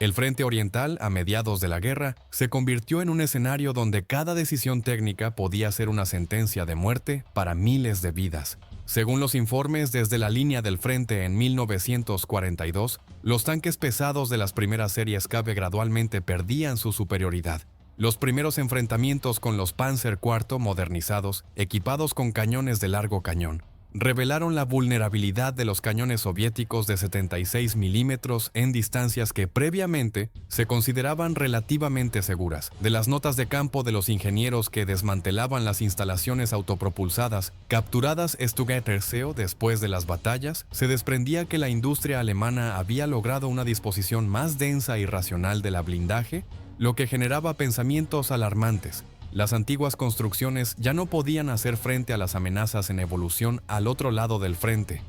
El Frente Oriental, a mediados de la guerra, se convirtió en un escenario donde cada decisión técnica podía ser una sentencia de muerte para miles de vidas. Según los informes desde la línea del frente en 1942, los tanques pesados de las primeras series Cabe gradualmente perdían su superioridad. Los primeros enfrentamientos con los Panzer IV modernizados, equipados con cañones de largo cañón, revelaron la vulnerabilidad de los cañones soviéticos de 76 milímetros en distancias que previamente se consideraban relativamente seguras. De las notas de campo de los ingenieros que desmantelaban las instalaciones autopropulsadas capturadas Stuttgart-Herseo después de las batallas, se desprendía que la industria alemana había logrado una disposición más densa y racional de la blindaje, lo que generaba pensamientos alarmantes. Las antiguas construcciones ya no podían hacer frente a las amenazas en evolución al otro lado del frente.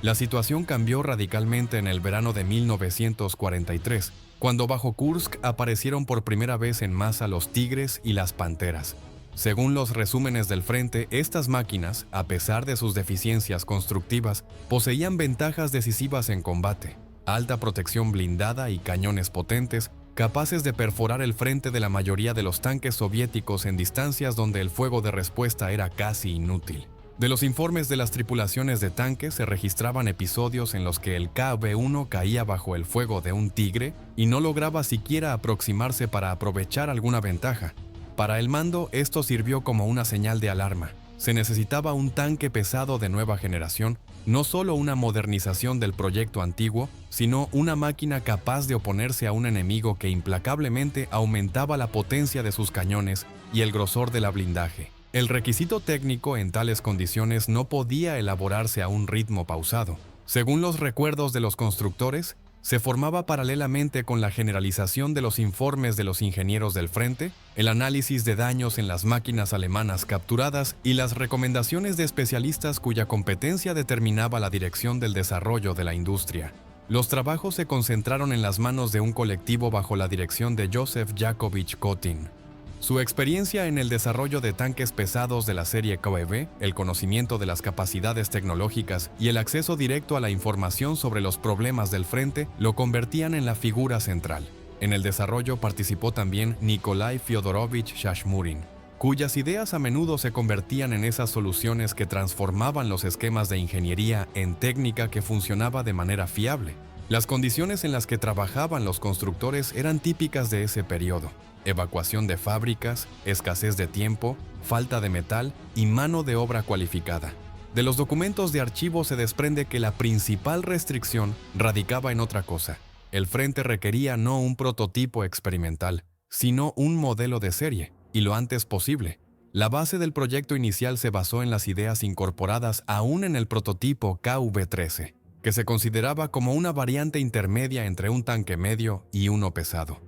La situación cambió radicalmente en el verano de 1943, cuando bajo Kursk aparecieron por primera vez en masa los Tigres y las Panteras. Según los resúmenes del frente, estas máquinas, a pesar de sus deficiencias constructivas, poseían ventajas decisivas en combate: alta protección blindada y cañones potentes, capaces de perforar el frente de la mayoría de los tanques soviéticos en distancias donde el fuego de respuesta era casi inútil. De los informes de las tripulaciones de tanques se registraban episodios en los que el KV-1 caía bajo el fuego de un Tigre y no lograba siquiera aproximarse para aprovechar alguna ventaja. Para el mando, esto sirvió como una señal de alarma. Se necesitaba un tanque pesado de nueva generación, no solo una modernización del proyecto antiguo, sino una máquina capaz de oponerse a un enemigo que implacablemente aumentaba la potencia de sus cañones y el grosor de la blindaje. El requisito técnico en tales condiciones no podía elaborarse a un ritmo pausado. Según los recuerdos de los constructores, se formaba paralelamente con la generalización de los informes de los ingenieros del frente, el análisis de daños en las máquinas alemanas capturadas y las recomendaciones de especialistas cuya competencia determinaba la dirección del desarrollo de la industria. Los trabajos se concentraron en las manos de un colectivo bajo la dirección de Joseph Yakovich Kotin. Su experiencia en el desarrollo de tanques pesados de la serie KV, el conocimiento de las capacidades tecnológicas y el acceso directo a la información sobre los problemas del frente lo convertían en la figura central. En el desarrollo participó también Nikolai Fyodorovich Shashmurin, cuyas ideas a menudo se convertían en esas soluciones que transformaban los esquemas de ingeniería en técnica que funcionaba de manera fiable. Las condiciones en las que trabajaban los constructores eran típicas de ese periodo: evacuación de fábricas, escasez de tiempo, falta de metal y mano de obra cualificada. De los documentos de archivo se desprende que la principal restricción radicaba en otra cosa. El frente requería no un prototipo experimental, sino un modelo de serie, y lo antes posible. La base del proyecto inicial se basó en las ideas incorporadas aún en el prototipo KV-13, que se consideraba como una variante intermedia entre un tanque medio y uno pesado.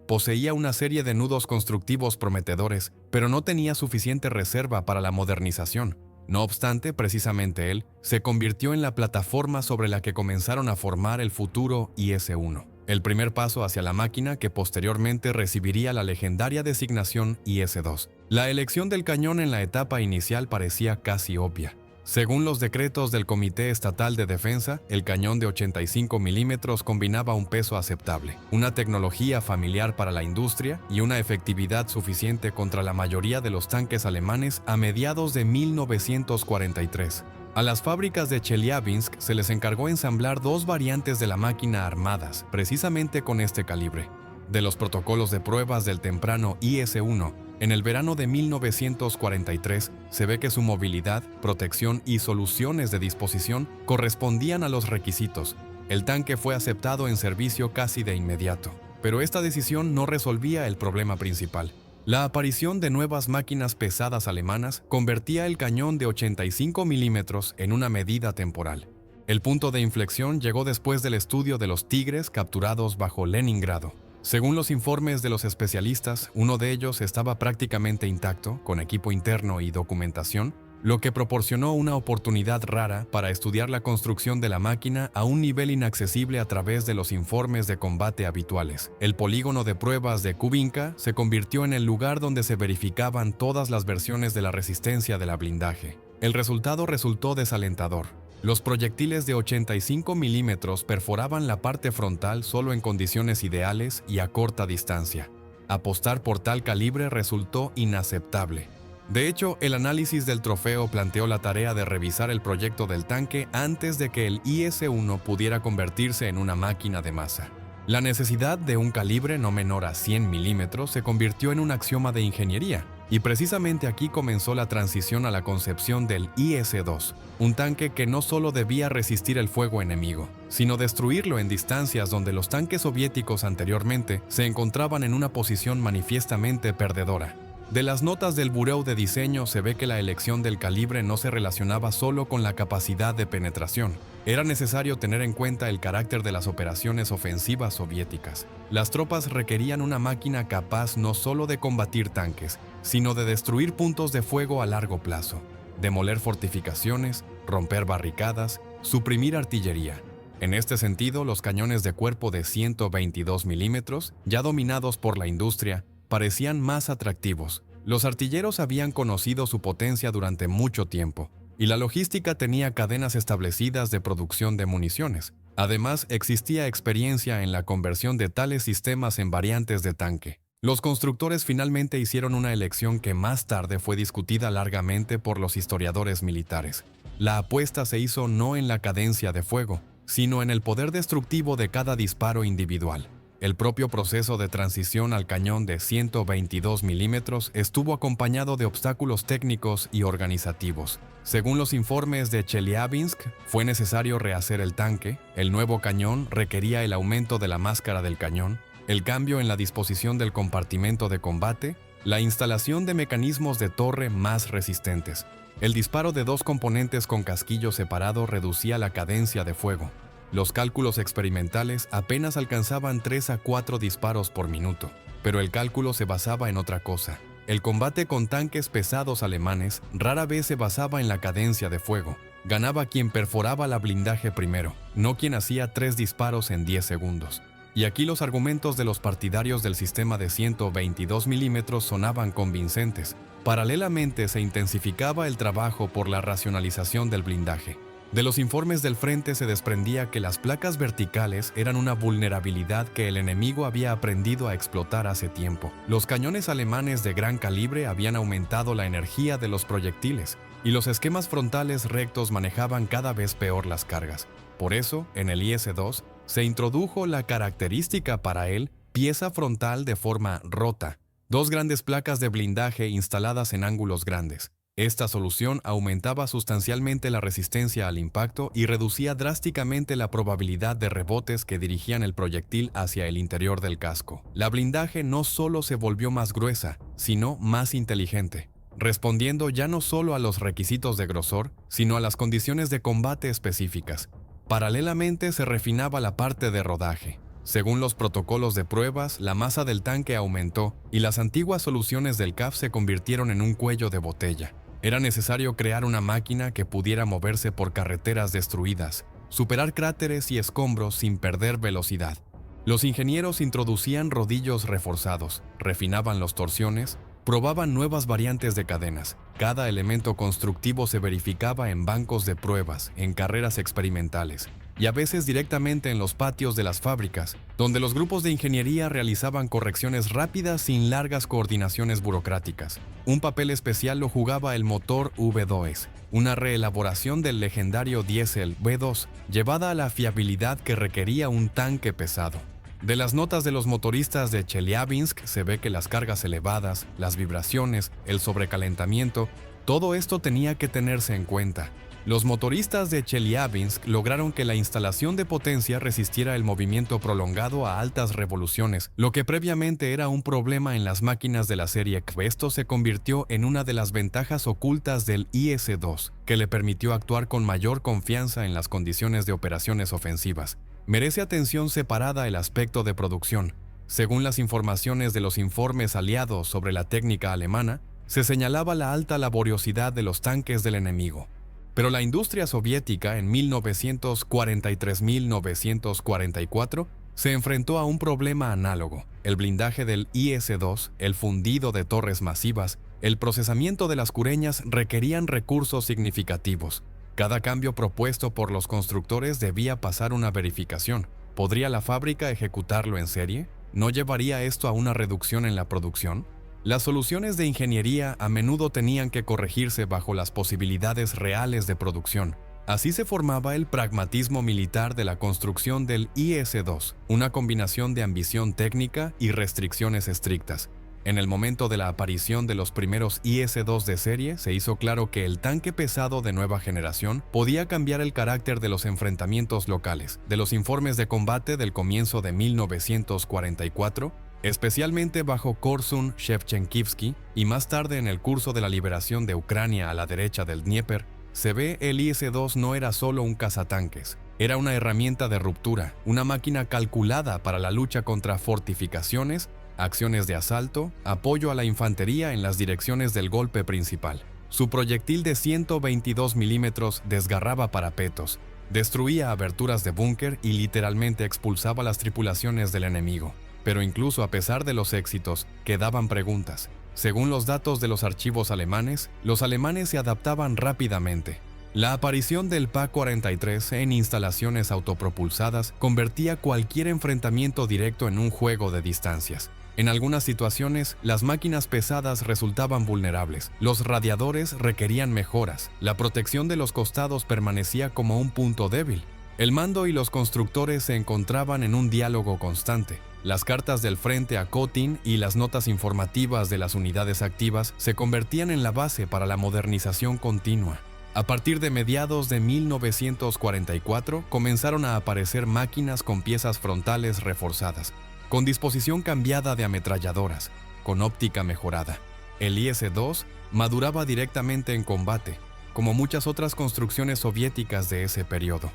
Poseía una serie de nudos constructivos prometedores, pero no tenía suficiente reserva para la modernización. No obstante, precisamente él se convirtió en la plataforma sobre la que comenzaron a formar el futuro IS-1, el primer paso hacia la máquina que posteriormente recibiría la legendaria designación IS-2. La elección del cañón en la etapa inicial parecía casi obvia. Según los decretos del Comité Estatal de Defensa, el cañón de 85 milímetros combinaba un peso aceptable, una tecnología familiar para la industria y una efectividad suficiente contra la mayoría de los tanques alemanes a mediados de 1943. A las fábricas de Chelyabinsk se les encargó ensamblar dos variantes de la máquina armadas, precisamente con este calibre. De los protocolos de pruebas del temprano IS-1, en el verano de 1943, se ve que su movilidad, protección y soluciones de disposición correspondían a los requisitos. El tanque fue aceptado en servicio casi de inmediato, pero esta decisión no resolvía el problema principal. La aparición de nuevas máquinas pesadas alemanas convertía el cañón de 85 milímetros en una medida temporal. El punto de inflexión llegó después del estudio de los Tigres capturados bajo Leningrado. Según los informes de los especialistas, uno de ellos estaba prácticamente intacto, con equipo interno y documentación, lo que proporcionó una oportunidad rara para estudiar la construcción de la máquina a un nivel inaccesible a través de los informes de combate habituales. El polígono de pruebas de Kubinka se convirtió en el lugar donde se verificaban todas las versiones de la resistencia de la blindaje. El resultado resultó desalentador. Los proyectiles de 85 milímetros perforaban la parte frontal solo en condiciones ideales y a corta distancia. Apostar por tal calibre resultó inaceptable. De hecho, el análisis del trofeo planteó la tarea de revisar el proyecto del tanque antes de que el IS-1 pudiera convertirse en una máquina de masa. La necesidad de un calibre no menor a 100 milímetros se convirtió en un axioma de ingeniería, y precisamente aquí comenzó la transición a la concepción del IS-2, un tanque que no solo debía resistir el fuego enemigo, sino destruirlo en distancias donde los tanques soviéticos anteriormente se encontraban en una posición manifiestamente perdedora. De las notas del Bureau de Diseño se ve que la elección del calibre no se relacionaba solo con la capacidad de penetración. Era necesario tener en cuenta el carácter de las operaciones ofensivas soviéticas. Las tropas requerían una máquina capaz no solo de combatir tanques, sino de destruir puntos de fuego a largo plazo, demoler fortificaciones, romper barricadas, suprimir artillería. En este sentido, los cañones de cuerpo de 122 milímetros, ya dominados por la industria, parecían más atractivos. Los artilleros habían conocido su potencia durante mucho tiempo, y la logística tenía cadenas establecidas de producción de municiones. Además, existía experiencia en la conversión de tales sistemas en variantes de tanque. Los constructores finalmente hicieron una elección que más tarde fue discutida largamente por los historiadores militares. La apuesta se hizo no en la cadencia de fuego, sino en el poder destructivo de cada disparo individual. El propio proceso de transición al cañón de 122 milímetros estuvo acompañado de obstáculos técnicos y organizativos. Según los informes de Chelyabinsk, fue necesario rehacer el tanque, el nuevo cañón requería el aumento de la máscara del cañón, el cambio en la disposición del compartimento de combate, la instalación de mecanismos de torre más resistentes. El disparo de dos componentes con casquillo separado reducía la cadencia de fuego. Los cálculos experimentales apenas alcanzaban 3 a 4 disparos por minuto, pero el cálculo se basaba en otra cosa. El combate con tanques pesados alemanes rara vez se basaba en la cadencia de fuego. Ganaba quien perforaba la blindaje primero, no quien hacía 3 disparos en 10 segundos. Y aquí los argumentos de los partidarios del sistema de 122 milímetros sonaban convincentes. Paralelamente se intensificaba el trabajo por la racionalización del blindaje. De los informes del frente se desprendía que las placas verticales eran una vulnerabilidad que el enemigo había aprendido a explotar hace tiempo. Los cañones alemanes de gran calibre habían aumentado la energía de los proyectiles, y los esquemas frontales rectos manejaban cada vez peor las cargas. Por eso, en el IS-2, se introdujo la característica para él pieza frontal de forma rota, 2 grandes placas de blindaje instaladas en ángulos grandes. Esta solución aumentaba sustancialmente la resistencia al impacto y reducía drásticamente la probabilidad de rebotes que dirigían el proyectil hacia el interior del casco. La blindaje no solo se volvió más gruesa, sino más inteligente, respondiendo ya no solo a los requisitos de grosor, sino a las condiciones de combate específicas. Paralelamente se refinaba la parte de rodaje. Según los protocolos de pruebas, la masa del tanque aumentó y las antiguas soluciones del CAF se convirtieron en un cuello de botella. Era necesario crear una máquina que pudiera moverse por carreteras destruidas, superar cráteres y escombros sin perder velocidad. Los ingenieros introducían rodillos reforzados, refinaban las torsiones, probaban nuevas variantes de cadenas. Cada elemento constructivo se verificaba en bancos de pruebas, en carreras experimentales, y a veces directamente en los patios de las fábricas, donde los grupos de ingeniería realizaban correcciones rápidas sin largas coordinaciones burocráticas. Un papel especial lo jugaba el motor V2, una reelaboración del legendario diésel V2, llevada a la fiabilidad que requería un tanque pesado. De las notas de los motoristas de Chelyabinsk se ve que las cargas elevadas, las vibraciones, el sobrecalentamiento, todo esto tenía que tenerse en cuenta. Los motoristas de Chelyabinsk lograron que la instalación de potencia resistiera el movimiento prolongado a altas revoluciones, lo que previamente era un problema en las máquinas de la serie K. Esto se convirtió en una de las ventajas ocultas del IS-2, que le permitió actuar con mayor confianza en las condiciones de operaciones ofensivas. Merece atención separada el aspecto de producción. Según las informaciones de los informes aliados sobre la técnica alemana, se señalaba la alta laboriosidad de los tanques del enemigo. Pero la industria soviética en 1943-1944 se enfrentó a un problema análogo. El blindaje del IS-2, el fundido de torres masivas, el procesamiento de las cureñas requerían recursos significativos. Cada cambio propuesto por los constructores debía pasar una verificación. ¿Podría la fábrica ejecutarlo en serie? ¿No llevaría esto a una reducción en la producción? Las soluciones de ingeniería a menudo tenían que corregirse bajo las posibilidades reales de producción. Así se formaba el pragmatismo militar de la construcción del IS-2, una combinación de ambición técnica y restricciones estrictas. En el momento de la aparición de los primeros IS-2 de serie, se hizo claro que el tanque pesado de nueva generación podía cambiar el carácter de los enfrentamientos locales. De los informes de combate del comienzo de 1944, especialmente bajo Korsun-Shevchenkivsky y más tarde en el curso de la liberación de Ucrania a la derecha del Dnieper, se ve el IS-2 no era solo un cazatanques, era una herramienta de ruptura, una máquina calculada para la lucha contra fortificaciones, acciones de asalto, apoyo a la infantería en las direcciones del golpe principal. Su proyectil de 122 milímetros desgarraba parapetos, destruía aberturas de búnker y literalmente expulsaba a las tripulaciones del enemigo. Pero incluso a pesar de los éxitos, quedaban preguntas. Según los datos de los archivos alemanes, los alemanes se adaptaban rápidamente. La aparición del Pa-43 en instalaciones autopropulsadas convertía cualquier enfrentamiento directo en un juego de distancias. En algunas situaciones, las máquinas pesadas resultaban vulnerables, los radiadores requerían mejoras, la protección de los costados permanecía como un punto débil. El mando y los constructores se encontraban en un diálogo constante. Las cartas del frente a Kotin y las notas informativas de las unidades activas se convertían en la base para la modernización continua. A partir de mediados de 1944 comenzaron a aparecer máquinas con piezas frontales reforzadas, con disposición cambiada de ametralladoras, con óptica mejorada. El IS-2 maduraba directamente en combate, como muchas otras construcciones soviéticas de ese periodo.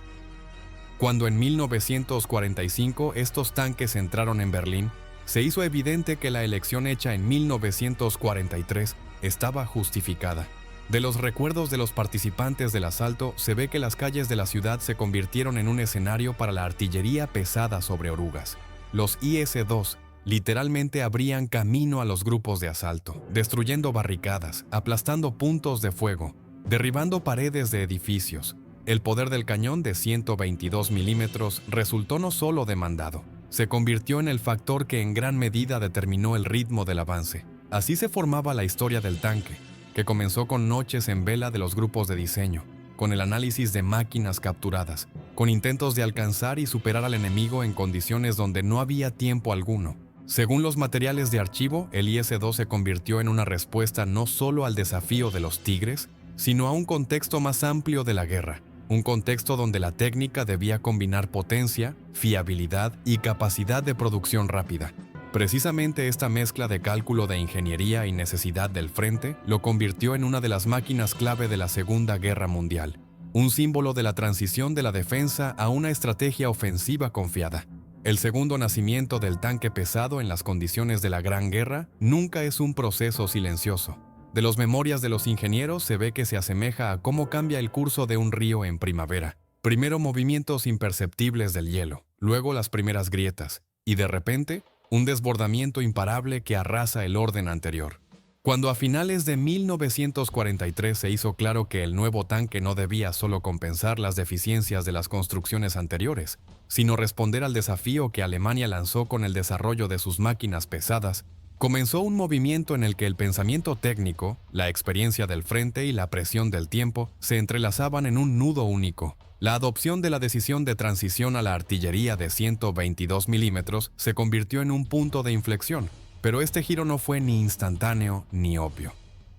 Cuando en 1945 estos tanques entraron en Berlín, se hizo evidente que la elección hecha en 1943 estaba justificada. De los recuerdos de los participantes del asalto, se ve que las calles de la ciudad se convirtieron en un escenario para la artillería pesada sobre orugas. Los IS-2 literalmente abrían camino a los grupos de asalto, destruyendo barricadas, aplastando puntos de fuego, derribando paredes de edificios. El poder del cañón de 122 milímetros resultó no solo demandado, se convirtió en el factor que en gran medida determinó el ritmo del avance. Así se formaba la historia del tanque, que comenzó con noches en vela de los grupos de diseño, con el análisis de máquinas capturadas, con intentos de alcanzar y superar al enemigo en condiciones donde no había tiempo alguno. Según los materiales de archivo, el IS-2 se convirtió en una respuesta no solo al desafío de los Tigres, sino a un contexto más amplio de la guerra. Un contexto donde la técnica debía combinar potencia, fiabilidad y capacidad de producción rápida. Precisamente esta mezcla de cálculo de ingeniería y necesidad del frente lo convirtió en una de las máquinas clave de la Segunda Guerra Mundial, un símbolo de la transición de la defensa a una estrategia ofensiva confiada. El segundo nacimiento del tanque pesado en las condiciones de la Gran Guerra nunca es un proceso silencioso. De las memorias de los ingenieros se ve que se asemeja a cómo cambia el curso de un río en primavera. Primero movimientos imperceptibles del hielo, luego las primeras grietas, y de repente, un desbordamiento imparable que arrasa el orden anterior. Cuando a finales de 1943 se hizo claro que el nuevo tanque no debía solo compensar las deficiencias de las construcciones anteriores, sino responder al desafío que Alemania lanzó con el desarrollo de sus máquinas pesadas, comenzó un movimiento en el que el pensamiento técnico, la experiencia del frente y la presión del tiempo se entrelazaban en un nudo único. La adopción de la decisión de transición a la artillería de 122 milímetros se convirtió en un punto de inflexión, pero este giro no fue ni instantáneo ni obvio.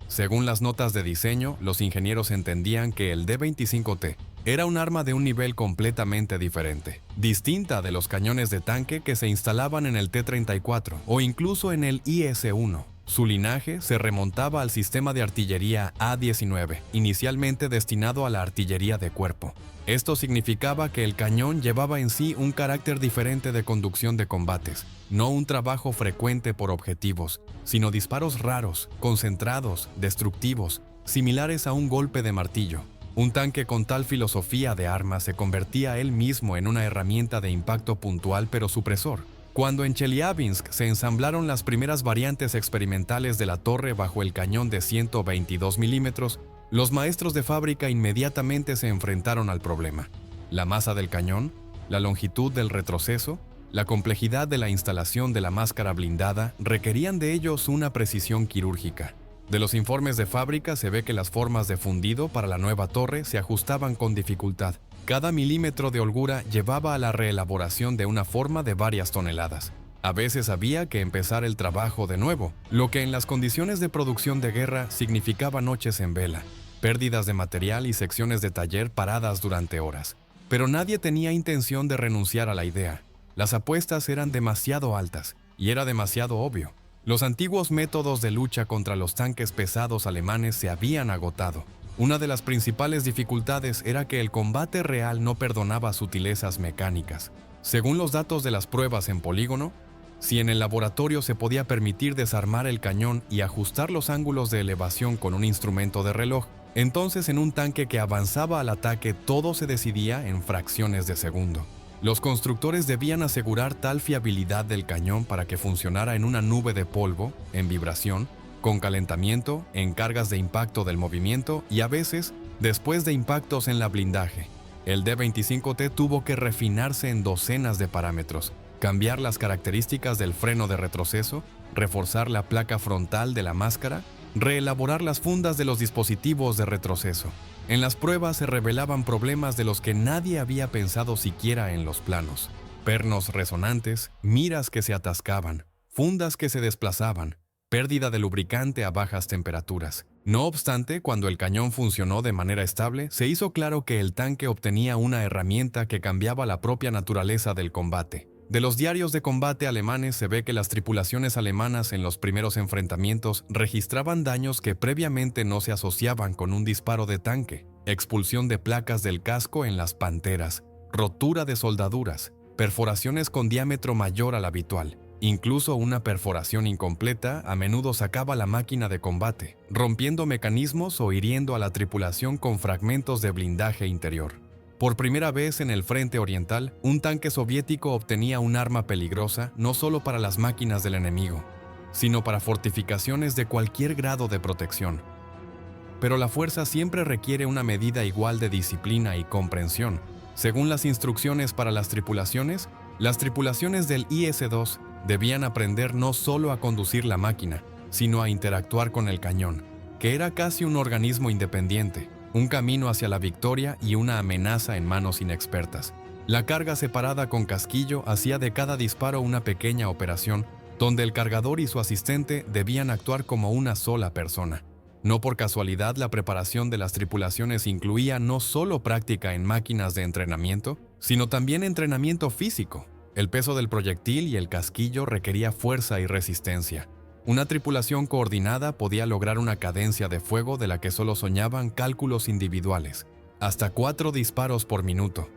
Según las notas de diseño, los ingenieros entendían que el D-25T era un arma de un nivel completamente diferente, distinta de los cañones de tanque que se instalaban en el T-34 o incluso en el IS-1. Su linaje se remontaba al sistema de artillería A-19, inicialmente destinado a la artillería de cuerpo. Esto significaba que el cañón llevaba en sí un carácter diferente de conducción de combates, no un trabajo frecuente por objetivos, sino disparos raros, concentrados, destructivos, similares a un golpe de martillo. Un tanque con tal filosofía de arma se convertía él mismo en una herramienta de impacto puntual pero supresor. Cuando en Chelyabinsk se ensamblaron las primeras variantes experimentales de la torre bajo el cañón de 122 milímetros, Los maestros de fábrica inmediatamente se enfrentaron al problema. La masa del cañón, la longitud del retroceso, la complejidad de la instalación de la máscara blindada requerían de ellos una precisión quirúrgica. De los informes de fábrica se ve que las formas de fundido para la nueva torre se ajustaban con dificultad. Cada milímetro de holgura llevaba a la reelaboración de una forma de varias toneladas. A veces había que empezar el trabajo de nuevo, lo que en las condiciones de producción de guerra significaba noches en vela, pérdidas de material y secciones de taller paradas durante horas. Pero nadie tenía intención de renunciar a la idea. Las apuestas eran demasiado altas, y era demasiado obvio. Los antiguos métodos de lucha contra los tanques pesados alemanes se habían agotado. Una de las principales dificultades era que el combate real no perdonaba sutilezas mecánicas. Según los datos de las pruebas en polígono, si en el laboratorio se podía permitir desarmar el cañón y ajustar los ángulos de elevación con un instrumento de reloj, entonces en un tanque que avanzaba al ataque todo se decidía en fracciones de segundo. Los constructores debían asegurar tal fiabilidad del cañón para que funcionara en una nube de polvo, en vibración, con calentamiento, en cargas de impacto del movimiento y a veces, después de impactos en la blindaje. El D-25T tuvo que refinarse en docenas de parámetros, cambiar las características del freno de retroceso, reforzar la placa frontal de la máscara, reelaborar las fundas de los dispositivos de retroceso. En las pruebas se revelaban problemas de los que nadie había pensado siquiera en los planos. Pernos resonantes, miras que se atascaban, fundas que se desplazaban, pérdida de lubricante a bajas temperaturas. No obstante, cuando el cañón funcionó de manera estable, se hizo claro que el tanque obtenía una herramienta que cambiaba la propia naturaleza del combate. De los diarios de combate alemanes se ve que las tripulaciones alemanas en los primeros enfrentamientos registraban daños que previamente no se asociaban con un disparo de tanque, expulsión de placas del casco en las Panteras, rotura de soldaduras, perforaciones con diámetro mayor al habitual. Incluso una perforación incompleta a menudo sacaba la máquina de combate, rompiendo mecanismos o hiriendo a la tripulación con fragmentos de blindaje interior. Por primera vez en el frente oriental, un tanque soviético obtenía un arma peligrosa no solo para las máquinas del enemigo, sino para fortificaciones de cualquier grado de protección. Pero la fuerza siempre requiere una medida igual de disciplina y comprensión. Según las instrucciones para las tripulaciones del IS-2 debían aprender no solo a conducir la máquina, sino a interactuar con el cañón, que era casi un organismo independiente, un camino hacia la victoria y una amenaza en manos inexpertas. La carga separada con casquillo hacía de cada disparo una pequeña operación, donde el cargador y su asistente debían actuar como una sola persona. No por casualidad, la preparación de las tripulaciones incluía no solo práctica en máquinas de entrenamiento, sino también entrenamiento físico. El peso del proyectil y el casquillo requería fuerza y resistencia. Una tripulación coordinada podía lograr una cadencia de fuego de la que solo soñaban cálculos individuales, hasta 4 disparos por minuto.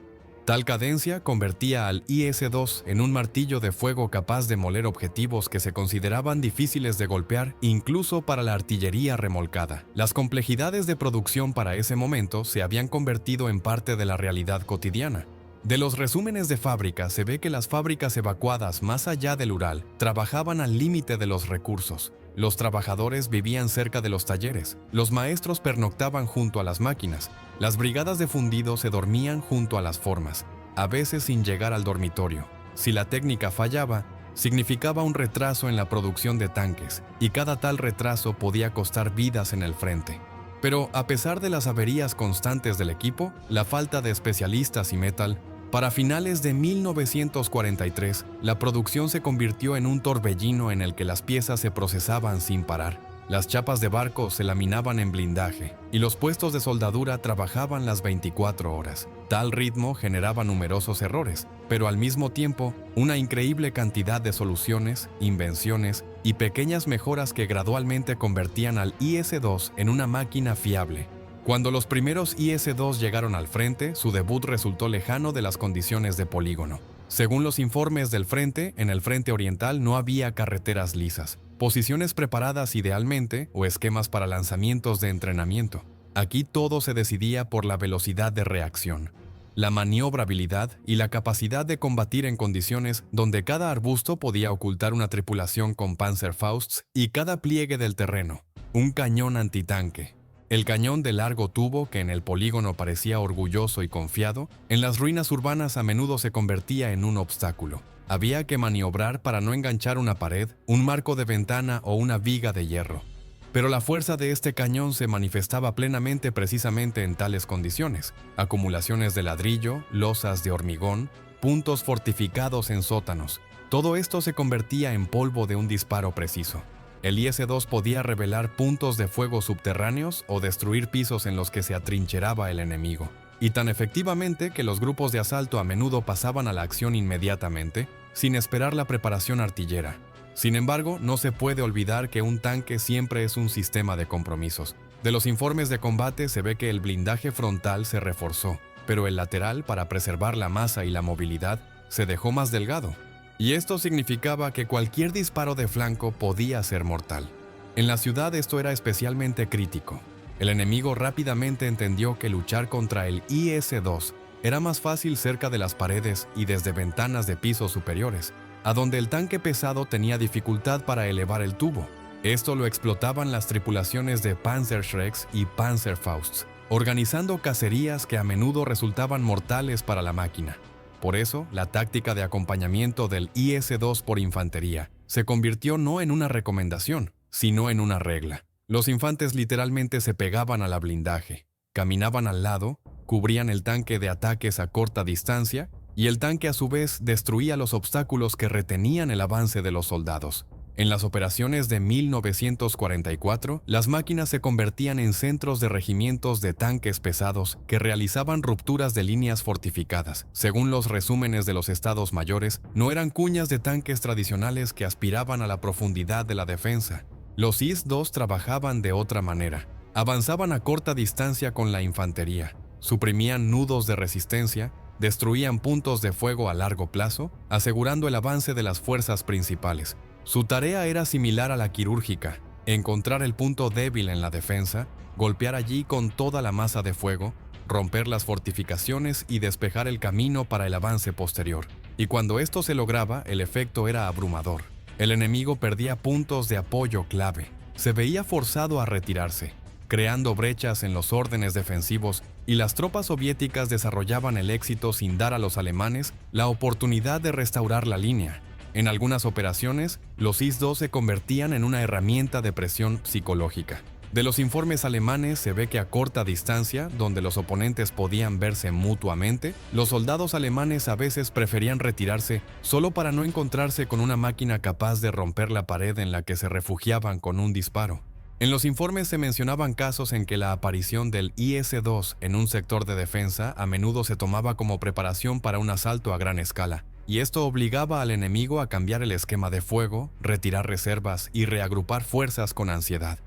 Tal cadencia convertía al IS-2 en un martillo de fuego capaz de moler objetivos que se consideraban difíciles de golpear incluso para la artillería remolcada. Las complejidades de producción para ese momento se habían convertido en parte de la realidad cotidiana. De los resúmenes de fábrica se ve que las fábricas evacuadas más allá del Ural trabajaban al límite de los recursos. Los trabajadores vivían cerca de los talleres, los maestros pernoctaban junto a las máquinas, las brigadas de fundido se dormían junto a las formas, a veces sin llegar al dormitorio. Si la técnica fallaba, significaba un retraso en la producción de tanques, y cada tal retraso podía costar vidas en el frente. Pero a pesar de las averías constantes del equipo, la falta de especialistas y metal, para finales de 1943, la producción se convirtió en un torbellino en el que las piezas se procesaban sin parar. Las chapas de barco se laminaban en blindaje y los puestos de soldadura trabajaban las 24 horas. Tal ritmo generaba numerosos errores, pero al mismo tiempo una increíble cantidad de soluciones, invenciones y pequeñas mejoras que gradualmente convertían al IS-2 en una máquina fiable. Cuando los primeros IS-2 llegaron al frente, su debut resultó lejano de las condiciones de polígono. Según los informes del frente, en el frente oriental no había carreteras lisas, posiciones preparadas idealmente o esquemas para lanzamientos de entrenamiento. Aquí todo se decidía por la velocidad de reacción, la maniobrabilidad y la capacidad de combatir en condiciones donde cada arbusto podía ocultar una tripulación con Panzerfausts y cada pliegue del terreno, un cañón antitanque. El cañón de largo tubo, que en el polígono parecía orgulloso y confiado, en las ruinas urbanas a menudo se convertía en un obstáculo. Había que maniobrar para no enganchar una pared, un marco de ventana o una viga de hierro. Pero la fuerza de este cañón se manifestaba plenamente precisamente en tales condiciones: acumulaciones de ladrillo, losas de hormigón, puntos fortificados en sótanos. Todo esto se convertía en polvo de un disparo preciso. El IS-2 podía revelar puntos de fuego subterráneos o destruir pisos en los que se atrincheraba el enemigo. Y tan efectivamente que los grupos de asalto a menudo pasaban a la acción inmediatamente, sin esperar la preparación artillera. Sin embargo, no se puede olvidar que un tanque siempre es un sistema de compromisos. De los informes de combate se ve que el blindaje frontal se reforzó, pero el lateral, para preservar la masa y la movilidad, se dejó más delgado. Y esto significaba que cualquier disparo de flanco podía ser mortal. En la ciudad esto era especialmente crítico. El enemigo rápidamente entendió que luchar contra el IS-2 era más fácil cerca de las paredes y desde ventanas de pisos superiores, a donde el tanque pesado tenía dificultad para elevar el tubo. Esto lo explotaban las tripulaciones de Panzerschrecks y Panzerfausts, organizando cacerías que a menudo resultaban mortales para la máquina. Por eso, la táctica de acompañamiento del IS-2 por infantería se convirtió no en una recomendación, sino en una regla. Los infantes literalmente se pegaban al blindaje, caminaban al lado, cubrían el tanque de ataques a corta distancia, y el tanque a su vez destruía los obstáculos que retenían el avance de los soldados. En las operaciones de 1944, las máquinas se convertían en centros de regimientos de tanques pesados que realizaban rupturas de líneas fortificadas. Según los resúmenes de los estados mayores, no eran cuñas de tanques tradicionales que aspiraban a la profundidad de la defensa. Los IS-2 trabajaban de otra manera. Avanzaban a corta distancia con la infantería, suprimían nudos de resistencia, destruían puntos de fuego a largo plazo, asegurando el avance de las fuerzas principales. Su tarea era similar a la quirúrgica: encontrar el punto débil en la defensa, golpear allí con toda la masa de fuego, romper las fortificaciones y despejar el camino para el avance posterior. Y cuando esto se lograba, el efecto era abrumador. El enemigo perdía puntos de apoyo clave, se veía forzado a retirarse, creando brechas en los órdenes defensivos, y las tropas soviéticas desarrollaban el éxito sin dar a los alemanes la oportunidad de restaurar la línea. En algunas operaciones, los IS-2 se convertían en una herramienta de presión psicológica. De los informes alemanes se ve que a corta distancia, donde los oponentes podían verse mutuamente, los soldados alemanes a veces preferían retirarse solo para no encontrarse con una máquina capaz de romper la pared en la que se refugiaban con un disparo. En los informes se mencionaban casos en que la aparición del IS-2 en un sector de defensa a menudo se tomaba como preparación para un asalto a gran escala, y esto obligaba al enemigo a cambiar el esquema de fuego, retirar reservas y reagrupar fuerzas con ansiedad.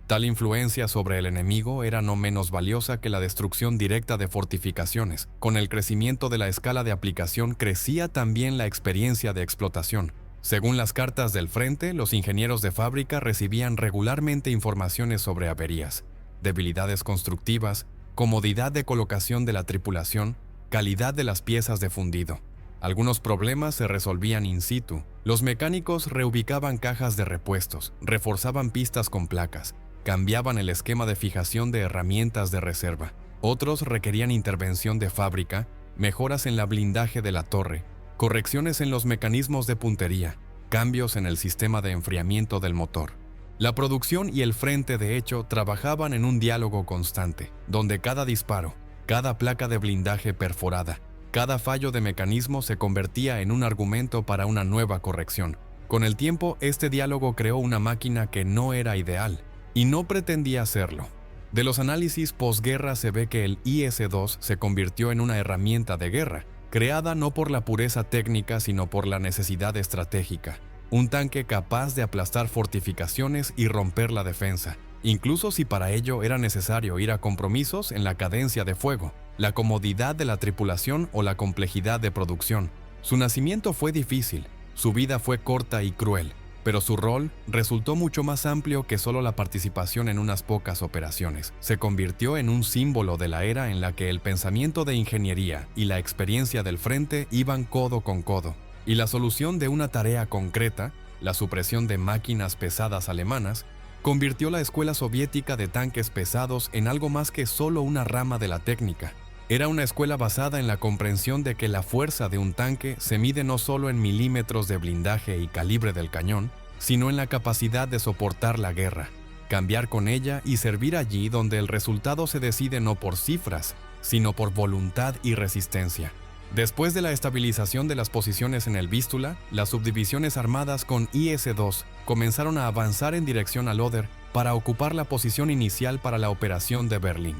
Tal influencia sobre el enemigo era no menos valiosa que la destrucción directa de fortificaciones. Con el crecimiento de la escala de aplicación crecía también la experiencia de explotación. Según las cartas del frente, los ingenieros de fábrica recibían regularmente informaciones sobre averías, debilidades constructivas, comodidad de colocación de la tripulación, calidad de las piezas de fundido. Algunos problemas se resolvían in situ. Los mecánicos reubicaban cajas de repuestos, reforzaban pistas con placas, cambiaban el esquema de fijación de herramientas de reserva. Otros requerían intervención de fábrica, mejoras en la blindaje de la torre, correcciones en los mecanismos de puntería, cambios en el sistema de enfriamiento del motor. La producción y el frente, de hecho, trabajaban en un diálogo constante, donde cada disparo, cada placa de blindaje perforada, cada fallo de mecanismo se convertía en un argumento para una nueva corrección. Con el tiempo, este diálogo creó una máquina que no era ideal, y no pretendía serlo. De los análisis posguerra se ve que el IS-2 se convirtió en una herramienta de guerra, creada no por la pureza técnica sino por la necesidad estratégica. Un tanque capaz de aplastar fortificaciones y romper la defensa, incluso si para ello era necesario ir a compromisos en la cadencia de fuego, la comodidad de la tripulación o la complejidad de producción. Su nacimiento fue difícil, su vida fue corta y cruel, pero su rol resultó mucho más amplio que solo la participación en unas pocas operaciones. Se convirtió en un símbolo de la era en la que el pensamiento de ingeniería y la experiencia del frente iban codo con codo, y la solución de una tarea concreta, la supresión de máquinas pesadas alemanas, convirtió la escuela soviética de tanques pesados en algo más que solo una rama de la técnica. Era una escuela basada en la comprensión de que la fuerza de un tanque se mide no solo en milímetros de blindaje y calibre del cañón, sino en la capacidad de soportar la guerra, cambiar con ella y servir allí donde el resultado se decide no por cifras, sino por voluntad y resistencia. Después de la estabilización de las posiciones en el Vístula, las subdivisiones armadas con IS-2 comenzaron a avanzar en dirección al Oder para ocupar la posición inicial para la operación de Berlín.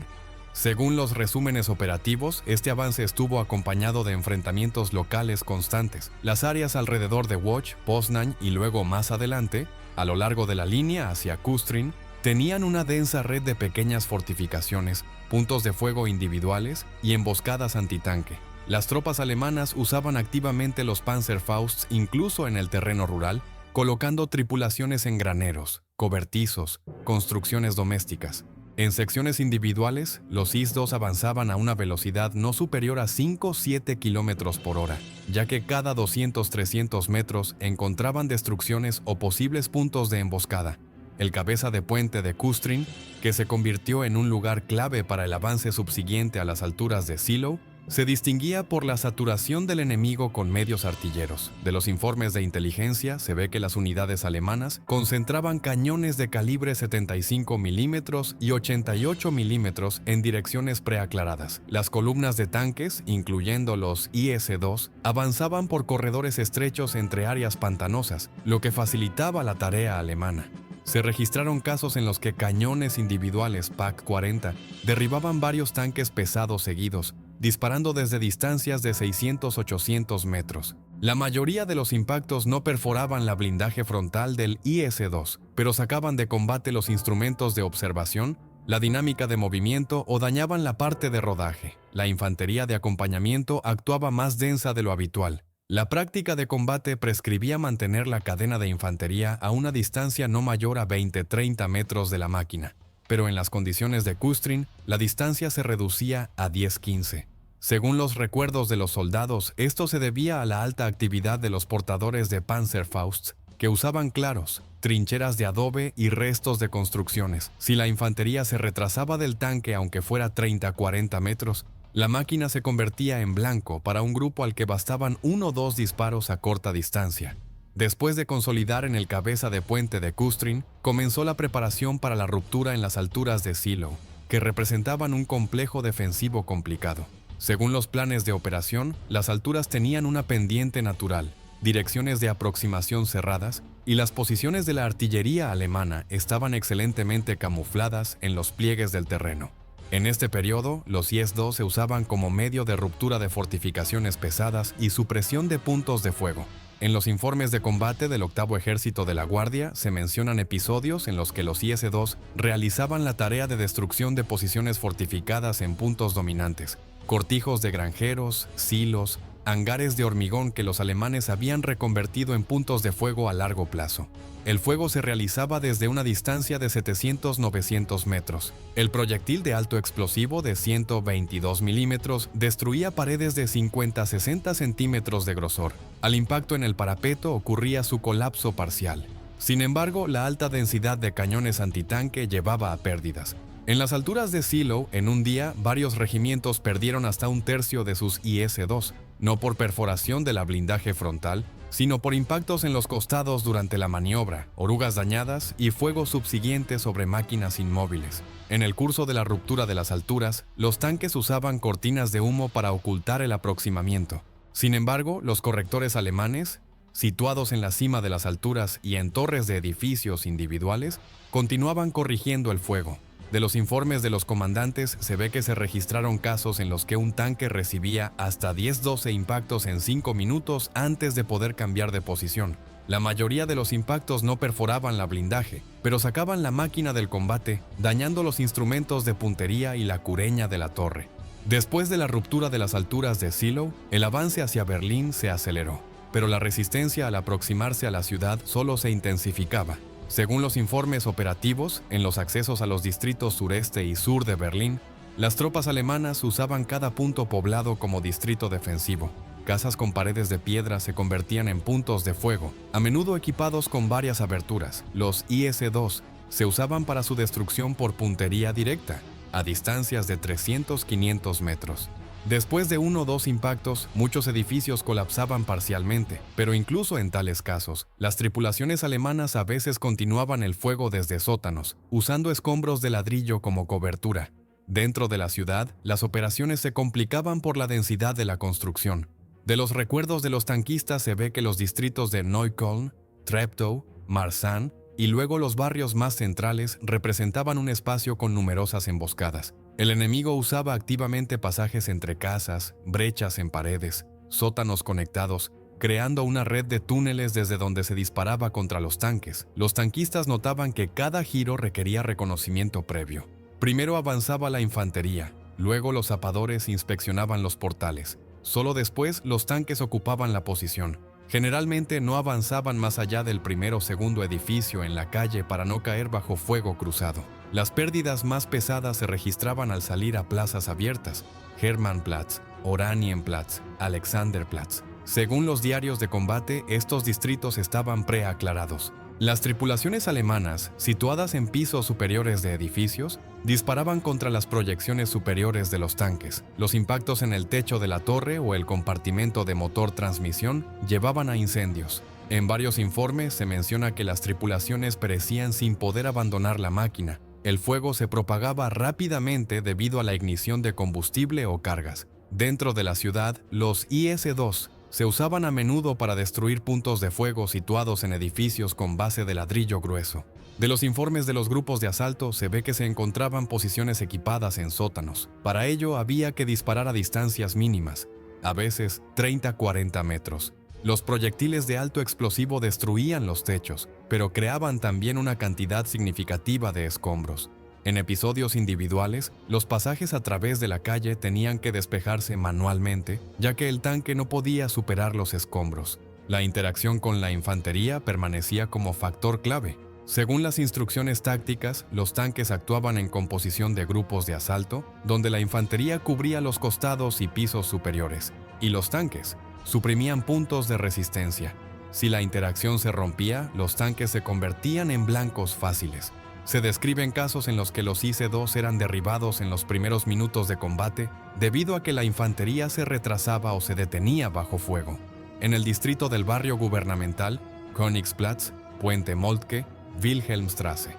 Según los resúmenes operativos, este avance estuvo acompañado de enfrentamientos locales constantes. Las áreas alrededor de Łódź, Poznań y luego más adelante, a lo largo de la línea hacia Kustrin, tenían una densa red de pequeñas fortificaciones, puntos de fuego individuales y emboscadas antitanque. Las tropas alemanas usaban activamente los Panzerfausts incluso en el terreno rural, colocando tripulaciones en graneros, cobertizos, construcciones domésticas. En secciones individuales, los IS-2 avanzaban a una velocidad no superior a 5-7 km por hora, ya que cada 200-300 metros encontraban destrucciones o posibles puntos de emboscada. El cabeza de puente de Kustrin, que se convirtió en un lugar clave para el avance subsiguiente a las alturas de Zielona, se distinguía por la saturación del enemigo con medios artilleros. De los informes de inteligencia se ve que las unidades alemanas concentraban cañones de calibre 75 milímetros y 88 milímetros en direcciones preaclaradas. Las columnas de tanques, incluyendo los IS-2, avanzaban por corredores estrechos entre áreas pantanosas, lo que facilitaba la tarea alemana. Se registraron casos en los que cañones individuales PaK-40 derribaban varios tanques pesados seguidos, disparando desde distancias de 600-800 metros. La mayoría de los impactos no perforaban la blindaje frontal del IS-2, pero sacaban de combate los instrumentos de observación, la dinámica de movimiento o dañaban la parte de rodaje. La infantería de acompañamiento actuaba más densa de lo habitual. La práctica de combate prescribía mantener la cadena de infantería a una distancia no mayor a 20-30 metros de la máquina, pero en las condiciones de Kustrin, la distancia se reducía a 10-15. Según los recuerdos de los soldados, esto se debía a la alta actividad de los portadores de Panzerfausts, que usaban claros, trincheras de adobe y restos de construcciones. Si la infantería se retrasaba del tanque aunque fuera 30-40 metros, la máquina se convertía en blanco para un grupo al que bastaban 1 o 2 disparos a corta distancia. Después de consolidar en el cabeza de puente de Kustrin, comenzó la preparación para la ruptura en las alturas de Zielona, que representaban un complejo defensivo complicado. Según los planes de operación, las alturas tenían una pendiente natural, direcciones de aproximación cerradas, y las posiciones de la artillería alemana estaban excelentemente camufladas en los pliegues del terreno. En este periodo, los IS-2 se usaban como medio de ruptura de fortificaciones pesadas y supresión de puntos de fuego. En los informes de combate del Octavo Ejército de la Guardia se mencionan episodios en los que los IS-2 realizaban la tarea de destrucción de posiciones fortificadas en puntos dominantes, cortijos de granjeros, silos, hangares de hormigón que los alemanes habían reconvertido en puntos de fuego a largo plazo. El fuego se realizaba desde una distancia de 700-900 metros. El proyectil de alto explosivo de 122 milímetros destruía paredes de 50-60 centímetros de grosor. Al impacto en el parapeto ocurría su colapso parcial. Sin embargo, la alta densidad de cañones antitanque llevaba a pérdidas. En las alturas de Zielona, en un día, varios regimientos perdieron hasta 1/3 de sus IS-2, no por perforación de la blindaje frontal, sino por impactos en los costados durante la maniobra, orugas dañadas y fuego subsiguiente sobre máquinas inmóviles. En el curso de la ruptura de las alturas, los tanques usaban cortinas de humo para ocultar el aproximamiento. Sin embargo, los correctores alemanes, situados en la cima de las alturas y en torres de edificios individuales, continuaban corrigiendo el fuego. De los informes de los comandantes se ve que se registraron casos en los que un tanque recibía hasta 10-12 impactos en 5 minutos antes de poder cambiar de posición. La mayoría de los impactos no perforaban la blindaje, pero sacaban la máquina del combate, dañando los instrumentos de puntería y la cureña de la torre. Después de la ruptura de las alturas de Zielona, el avance hacia Berlín se aceleró, pero la resistencia al aproximarse a la ciudad solo se intensificaba. Según los informes operativos, en los accesos a los distritos sureste y sur de Berlín, las tropas alemanas usaban cada punto poblado como distrito defensivo. Casas con paredes de piedra se convertían en puntos de fuego, a menudo equipados con varias aberturas. Los IS-2 se usaban para su destrucción por puntería directa, a distancias de 300-500 metros. Después de 1 o 2 impactos, muchos edificios colapsaban parcialmente, pero incluso en tales casos, las tripulaciones alemanas a veces continuaban el fuego desde sótanos, usando escombros de ladrillo como cobertura. Dentro de la ciudad, las operaciones se complicaban por la densidad de la construcción. De los recuerdos de los tanquistas se ve que los distritos de Neukölln, Treptow, Marzahn y luego los barrios más centrales representaban un espacio con numerosas emboscadas. El enemigo usaba activamente pasajes entre casas, brechas en paredes, sótanos conectados, creando una red de túneles desde donde se disparaba contra los tanques. Los tanquistas notaban que cada giro requería reconocimiento previo. Primero avanzaba la infantería, luego los zapadores inspeccionaban los portales. Solo después los tanques ocupaban la posición. Generalmente no avanzaban más allá del primer o segundo edificio en la calle para no caer bajo fuego cruzado. Las pérdidas más pesadas se registraban al salir a plazas abiertas, Hermannplatz, Oranienplatz, Alexanderplatz. Según los diarios de combate, estos distritos estaban preaclarados. Las tripulaciones alemanas, situadas en pisos superiores de edificios, disparaban contra las proyecciones superiores de los tanques. Los impactos en el techo de la torre o el compartimento de motor-transmisión llevaban a incendios. En varios informes se menciona que las tripulaciones perecían sin poder abandonar la máquina. El fuego se propagaba rápidamente debido a la ignición de combustible o cargas. Dentro de la ciudad, los IS-2 se usaban a menudo para destruir puntos de fuego situados en edificios con base de ladrillo grueso. De los informes de los grupos de asalto se ve que se encontraban posiciones equipadas en sótanos. Para ello había que disparar a distancias mínimas, a veces 30-40 metros. Los proyectiles de alto explosivo destruían los techos, pero creaban también una cantidad significativa de escombros. En episodios individuales, los pasajes a través de la calle tenían que despejarse manualmente, ya que el tanque no podía superar los escombros. La interacción con la infantería permanecía como factor clave. Según las instrucciones tácticas, los tanques actuaban en composición de grupos de asalto, donde la infantería cubría los costados y pisos superiores, y los tanques suprimían puntos de resistencia. Si la interacción se rompía, los tanques se convertían en blancos fáciles. Se describen casos en los que los IC-2 eran derribados en los primeros minutos de combate debido a que la infantería se retrasaba o se detenía bajo fuego. En el distrito del barrio gubernamental, Königsplatz, Puente Moltke, Wilhelmstraße.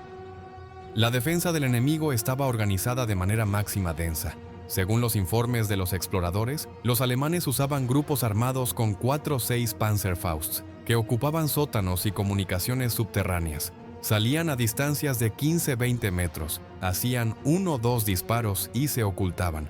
La defensa del enemigo estaba organizada de manera máxima densa. Según los informes de los exploradores, los alemanes usaban grupos armados con 4 o 6 Panzerfausts, que ocupaban sótanos y comunicaciones subterráneas. Salían a distancias de 15-20 metros, hacían 1 o 2 disparos y se ocultaban.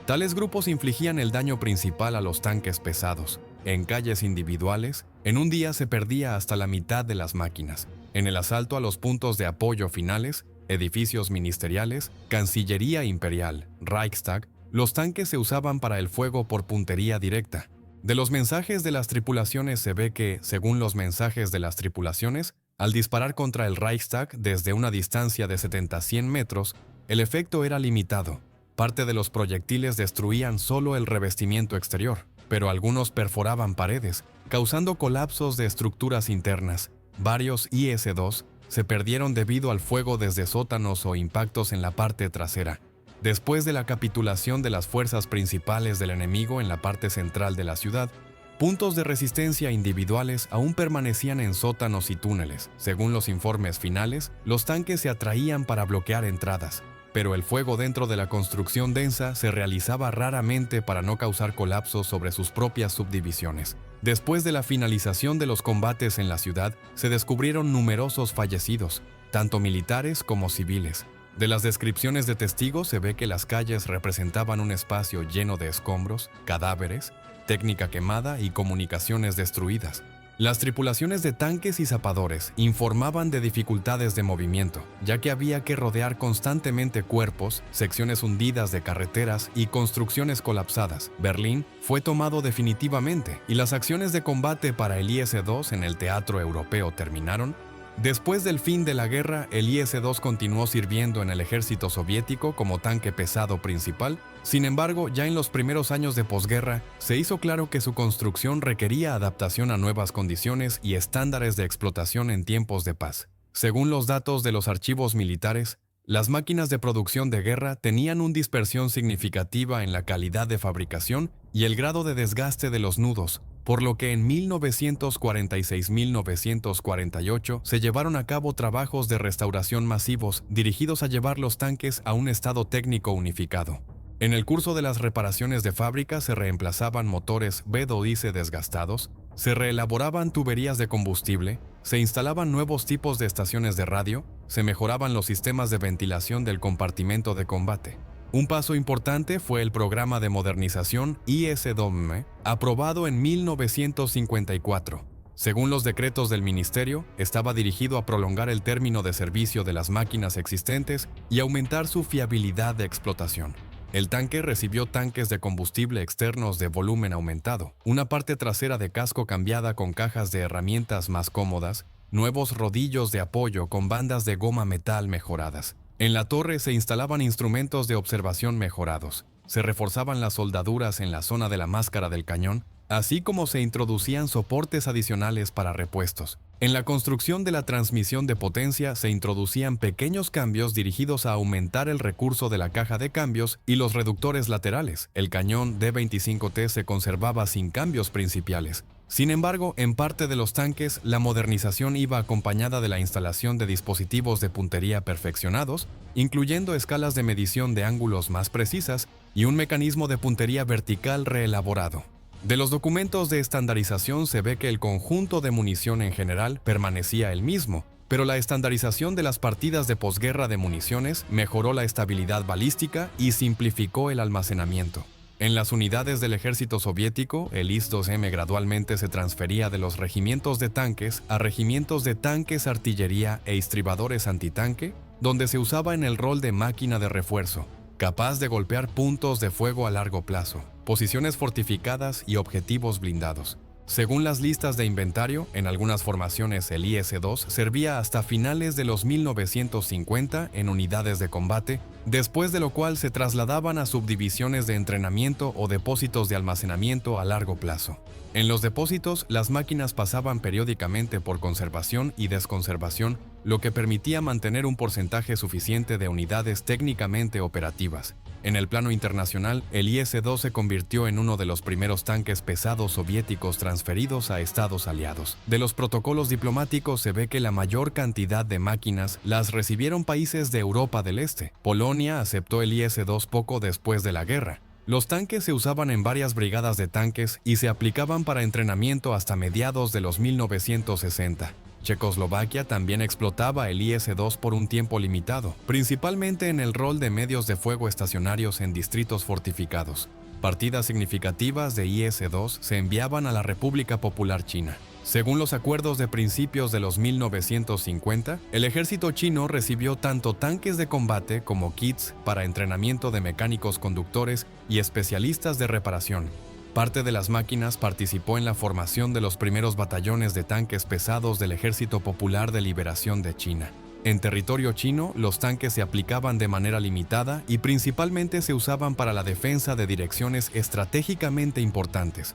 Tales grupos infligían el daño principal a los tanques pesados. En calles individuales, en un día se perdía hasta la mitad de las máquinas. En el asalto a los puntos de apoyo finales, edificios ministeriales, Cancillería Imperial, Reichstag, los tanques se usaban para el fuego por puntería directa. De los mensajes de las tripulaciones se ve que, según los mensajes de las tripulaciones, al disparar contra el Reichstag desde una distancia de 70-100 metros, el efecto era limitado. Parte de los proyectiles destruían solo el revestimiento exterior, pero algunos perforaban paredes, causando colapsos de estructuras internas. Varios IS-2 se perdieron debido al fuego desde sótanos o impactos en la parte trasera. Después de la capitulación de las fuerzas principales del enemigo en la parte central de la ciudad, puntos de resistencia individuales aún permanecían en sótanos y túneles. Según los informes finales, los tanques se atraían para bloquear entradas, pero el fuego dentro de la construcción densa se realizaba raramente para no causar colapsos sobre sus propias subdivisiones. Después de la finalización de los combates en la ciudad, se descubrieron numerosos fallecidos, tanto militares como civiles. De las descripciones de testigos se ve que las calles representaban un espacio lleno de escombros, cadáveres, técnica quemada y comunicaciones destruidas. Las tripulaciones de tanques y zapadores informaban de dificultades de movimiento, ya que había que rodear constantemente cuerpos, secciones hundidas de carreteras y construcciones colapsadas. Berlín fue tomado definitivamente y las acciones de combate para el IS-2 en el teatro europeo terminaron. Después del fin de la guerra, el IS-2 continuó sirviendo en el ejército soviético como tanque pesado principal. Sin embargo, ya en los primeros años de posguerra, se hizo claro que su construcción requería adaptación a nuevas condiciones y estándares de explotación en tiempos de paz. Según los datos de los archivos militares, las máquinas de producción de guerra tenían una dispersión significativa en la calidad de fabricación y el grado de desgaste de los nudos, por lo que en 1946-1948 se llevaron a cabo trabajos de restauración masivos dirigidos a llevar los tanques a un estado técnico unificado. En el curso de las reparaciones de fábrica se reemplazaban motores BDIC desgastados, se reelaboraban tuberías de combustible, se instalaban nuevos tipos de estaciones de radio, se mejoraban los sistemas de ventilación del compartimento de combate. Un paso importante fue el programa de modernización ISDOM, aprobado en 1954. Según los decretos del ministerio, estaba dirigido a prolongar el término de servicio de las máquinas existentes y aumentar su fiabilidad de explotación. El tanque recibió tanques de combustible externos de volumen aumentado, una parte trasera de casco cambiada con cajas de herramientas más cómodas, nuevos rodillos de apoyo con bandas de goma metal mejoradas. En la torre se instalaban instrumentos de observación mejorados, se reforzaban las soldaduras en la zona de la máscara del cañón, así como se introducían soportes adicionales para repuestos. En la construcción de la transmisión de potencia se introducían pequeños cambios dirigidos a aumentar el recurso de la caja de cambios y los reductores laterales. El cañón D25T se conservaba sin cambios principales. Sin embargo, en parte de los tanques, la modernización iba acompañada de la instalación de dispositivos de puntería perfeccionados, incluyendo escalas de medición de ángulos más precisas y un mecanismo de puntería vertical reelaborado. De los documentos de estandarización se ve que el conjunto de munición en general permanecía el mismo, pero la estandarización de las partidas de posguerra de municiones mejoró la estabilidad balística y simplificó el almacenamiento. En las unidades del ejército soviético, el IS-2M gradualmente se transfería de los regimientos de tanques a regimientos de tanques, artillería e estribadores antitanque, donde se usaba en el rol de máquina de refuerzo, capaz de golpear puntos de fuego a largo plazo, posiciones fortificadas y objetivos blindados. Según las listas de inventario, en algunas formaciones el IS-2 servía hasta finales de los 1950 en unidades de combate, después de lo cual se trasladaban a subdivisiones de entrenamiento o depósitos de almacenamiento a largo plazo. En los depósitos, las máquinas pasaban periódicamente por conservación y desconservación, lo que permitía mantener un porcentaje suficiente de unidades técnicamente operativas. En el plano internacional, el IS-2 se convirtió en uno de los primeros tanques pesados soviéticos transferidos a estados aliados. De los protocolos diplomáticos se ve que la mayor cantidad de máquinas las recibieron países de Europa del Este. Polonia aceptó el IS-2 poco después de la guerra. Los tanques se usaban en varias brigadas de tanques y se aplicaban para entrenamiento hasta mediados de los 1960. Checoslovaquia también explotaba el IS-2 por un tiempo limitado, principalmente en el rol de medios de fuego estacionarios en distritos fortificados. Partidas significativas de IS-2 se enviaban a la República Popular China. Según los acuerdos de principios de los 1950, el ejército chino recibió tanto tanques de combate como kits para entrenamiento de mecánicos conductores y especialistas de reparación. Parte de las máquinas participó en la formación de los primeros batallones de tanques pesados del Ejército Popular de Liberación de China. En territorio chino, los tanques se aplicaban de manera limitada y principalmente se usaban para la defensa de direcciones estratégicamente importantes.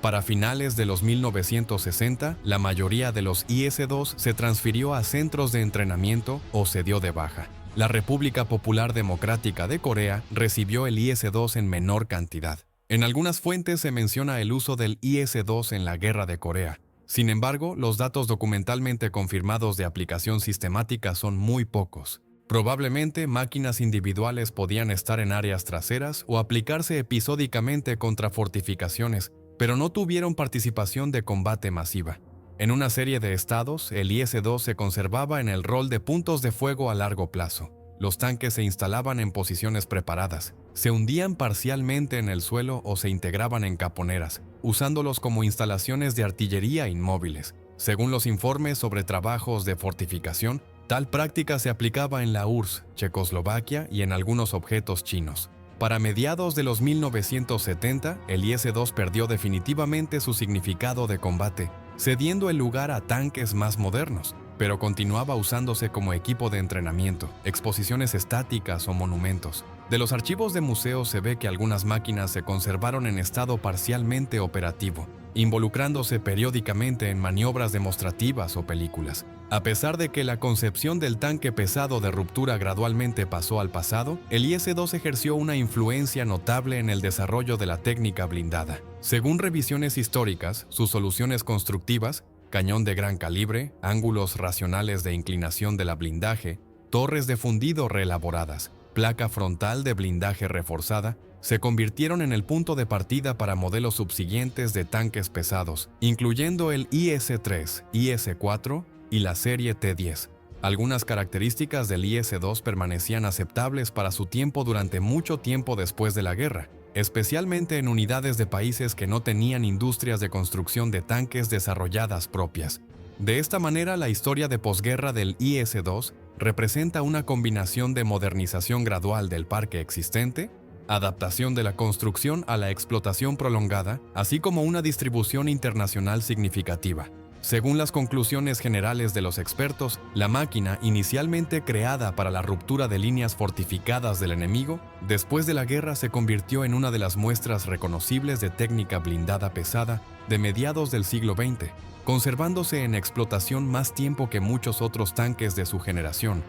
Para finales de los 1960, la mayoría de los IS-2 se transfirió a centros de entrenamiento o se dio de baja. La República Popular Democrática de Corea recibió el IS-2 en menor cantidad. En algunas fuentes se menciona el uso del IS-2 en la Guerra de Corea. Sin embargo, los datos documentalmente confirmados de aplicación sistemática son muy pocos. Probablemente máquinas individuales podían estar en áreas traseras o aplicarse episódicamente contra fortificaciones, pero no tuvieron participación de combate masiva. En una serie de estados, el IS-2 se conservaba en el rol de puntos de fuego a largo plazo. Los tanques se instalaban en posiciones preparadas, se hundían parcialmente en el suelo o se integraban en caponeras, usándolos como instalaciones de artillería inmóviles. Según los informes sobre trabajos de fortificación, tal práctica se aplicaba en la URSS, Checoslovaquia y en algunos objetos chinos. Para mediados de los 1970, el IS-2 perdió definitivamente su significado de combate, cediendo el lugar a tanques más modernos, pero continuaba usándose como equipo de entrenamiento, exposiciones estáticas o monumentos. De los archivos de museos se ve que algunas máquinas se conservaron en estado parcialmente operativo, involucrándose periódicamente en maniobras demostrativas o películas. A pesar de que la concepción del tanque pesado de ruptura gradualmente pasó al pasado, el IS-2 ejerció una influencia notable en el desarrollo de la técnica blindada. Según revisiones históricas, sus soluciones constructivas, cañón de gran calibre, ángulos racionales de inclinación de la blindaje, torres de fundido reelaboradas, placa frontal de blindaje reforzada, se convirtieron en el punto de partida para modelos subsiguientes de tanques pesados, incluyendo el IS-3, IS-4 y la serie T-10. Algunas características del IS-2 permanecían aceptables para su tiempo durante mucho tiempo después de la guerra, especialmente en unidades de países que no tenían industrias de construcción de tanques desarrolladas propias. De esta manera, la historia de posguerra del IS-2 representa una combinación de modernización gradual del parque existente, adaptación de la construcción a la explotación prolongada, así como una distribución internacional significativa. Según las conclusiones generales de los expertos, la máquina, inicialmente creada para la ruptura de líneas fortificadas del enemigo, después de la guerra se convirtió en una de las muestras reconocibles de técnica blindada pesada de mediados del siglo XX, conservándose en explotación más tiempo que muchos otros tanques de su generación.